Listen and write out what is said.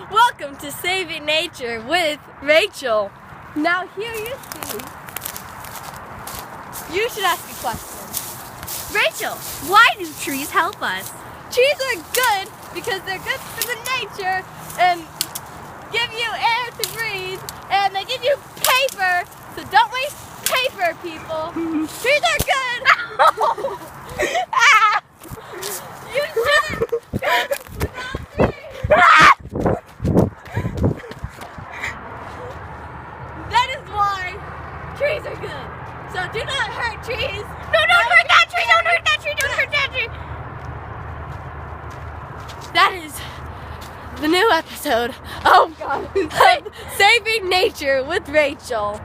Welcome to Saving Nature with Rachel. Now here you see, you should ask a question. Rachel, why do trees help us? Trees are good because they're good for the nature and give you air to breathe, and they give you paper, so don't waste paper, people. Trees are good. You shouldn't cut without trees. That is why trees are good. So do not hurt trees. No, don't hurt that tree! Don't hurt that tree! Don't hurt that tree! That is the new episode. Oh God. Saving Nature with Rachel.